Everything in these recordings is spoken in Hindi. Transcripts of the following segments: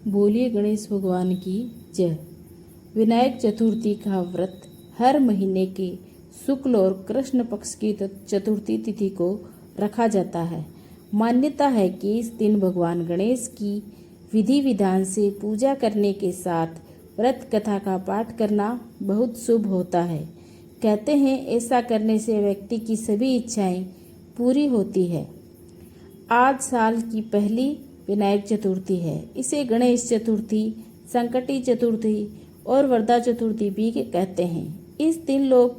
बोलिए गणेश भगवान की जय। विनायक चतुर्थी का व्रत हर महीने के शुक्ल और कृष्ण पक्ष की चतुर्थी तिथि को रखा जाता है। मान्यता है कि इस दिन भगवान गणेश की विधि विधान से पूजा करने के साथ व्रत कथा का पाठ करना बहुत शुभ होता है। कहते हैं ऐसा करने से व्यक्ति की सभी इच्छाएं पूरी होती है। आज साल की पहली विनायक चतुर्थी है। इसे गणेश चतुर्थी, संकटी चतुर्थी और वरदा चतुर्थी भी कहते हैं। इस दिन लोग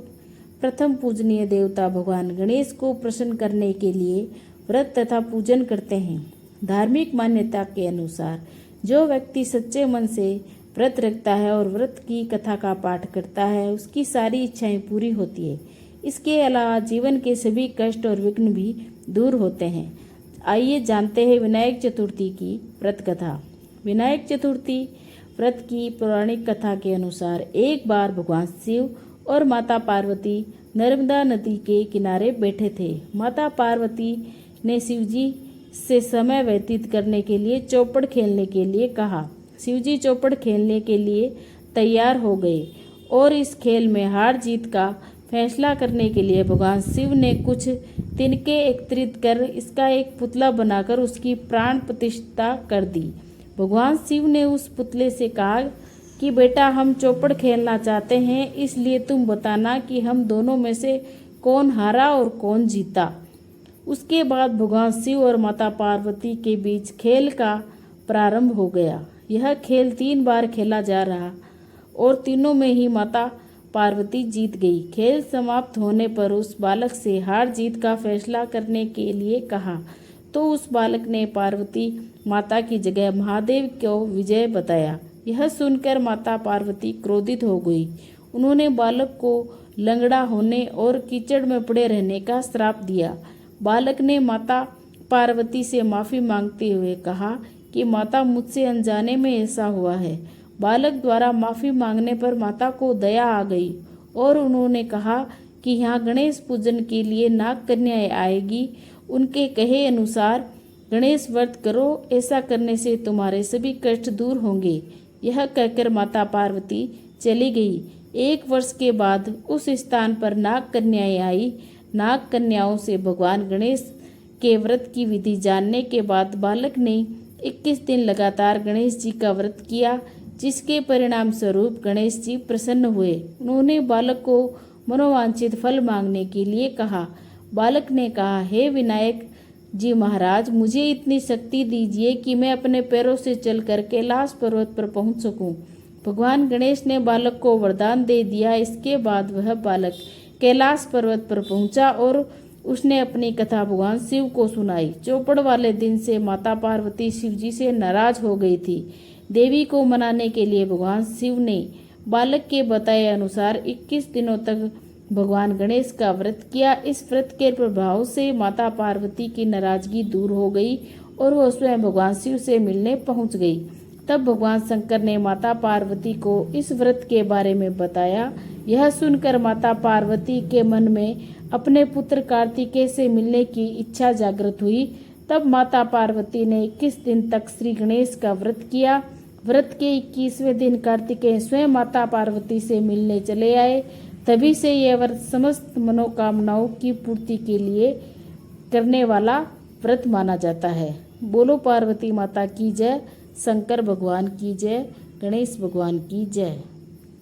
प्रथम पूजनीय देवता भगवान गणेश को प्रसन्न करने के लिए व्रत तथा पूजन करते हैं। धार्मिक मान्यता के अनुसार जो व्यक्ति सच्चे मन से व्रत रखता है और व्रत की कथा का पाठ करता है, उसकी सारी इच्छाएं पूरी होती है। इसके अलावा जीवन के सभी कष्ट और विघ्न भी दूर होते हैं। आइए जानते हैं विनायक चतुर्थी की व्रत कथा। विनायक चतुर्थी व्रत की पौराणिक कथा के अनुसार एक बार भगवान शिव और माता पार्वती नर्मदा नदी के किनारे बैठे थे। माता पार्वती ने शिवजी से समय व्यतीत करने के लिए चौपड़ खेलने के लिए कहा। शिवजी चौपड़ खेलने के लिए तैयार हो गए और इस खेल में हार जीत का फैसला करने के लिए भगवान शिव ने कुछ तिनके एकत्रित कर इसका एक पुतला बनाकर उसकी प्राण प्रतिष्ठा कर दी। भगवान शिव ने उस पुतले से कहा कि बेटा, हम चौपड़ खेलना चाहते हैं, इसलिए तुम बताना कि हम दोनों में से कौन हारा और कौन जीता। उसके बाद भगवान शिव और माता पार्वती के बीच खेल का प्रारंभ हो गया। यह खेल 3 बार खेला जा रहा और तीनों में ही माता पार्वती जीत गई। खेल समाप्त होने पर उस बालक से हार जीत का फैसला करने के लिए कहा तो उस बालक ने पार्वती माता की जगह महादेव को विजय बताया। यह सुनकर माता पार्वती क्रोधित हो गई। उन्होंने बालक को लंगड़ा होने और कीचड़ में पड़े रहने का श्राप दिया। बालक ने माता पार्वती से माफ़ी मांगते हुए कहा कि माता, मुझसे अनजाने में ऐसा हुआ है। बालक द्वारा माफ़ी मांगने पर माता को दया आ गई और उन्होंने कहा कि यहाँ गणेश पूजन के लिए नाग कन्याएं आएगी। उनके कहे अनुसार गणेश व्रत करो, ऐसा करने से तुम्हारे सभी कष्ट दूर होंगे। यह कहकर माता पार्वती चली गई। 1 वर्ष के बाद उस स्थान पर नाग कन्याएं आई। नाग कन्याओं से भगवान गणेश के व्रत की विधि जानने के बाद बालक ने 21 दिन लगातार गणेश जी का व्रत किया, जिसके परिणाम स्वरूप गणेश जी प्रसन्न हुए। उन्होंने बालक को मनोवांछित फल मांगने के लिए कहा। बालक ने कहा, हे विनायक जी महाराज, मुझे इतनी शक्ति दीजिए कि मैं अपने पैरों से चलकर कैलाश पर्वत पर पहुंच सकूं। भगवान गणेश ने बालक को वरदान दे दिया। इसके बाद वह बालक कैलाश पर्वत पर पहुंचा और उसने अपनी कथा भगवान शिव को सुनाई। चौपड़ वाले दिन से माता पार्वती शिवजी से नाराज हो गई थी। देवी को मनाने के लिए भगवान शिव ने बालक के बताए अनुसार 21 दिनों तक भगवान गणेश का व्रत किया। इस व्रत के प्रभाव से माता पार्वती की नाराजगी दूर हो गई और वह स्वयं भगवान शिव से मिलने पहुंच गई। तब भगवान शंकर ने माता पार्वती को इस व्रत के बारे में बताया। यह सुनकर माता पार्वती के मन में अपने पुत्र कार्तिकेय से मिलने की इच्छा जागृत हुई। तब माता पार्वती ने 21 दिन तक श्री गणेश का व्रत किया। व्रत के 21वें दिन कार्तिकेय स्वयं माता पार्वती से मिलने चले आए। तभी से यह व्रत समस्त मनोकामनाओं की पूर्ति के लिए करने वाला व्रत माना जाता है। बोलो पार्वती माता की जय, शंकर भगवान की जय, गणेश भगवान की जय।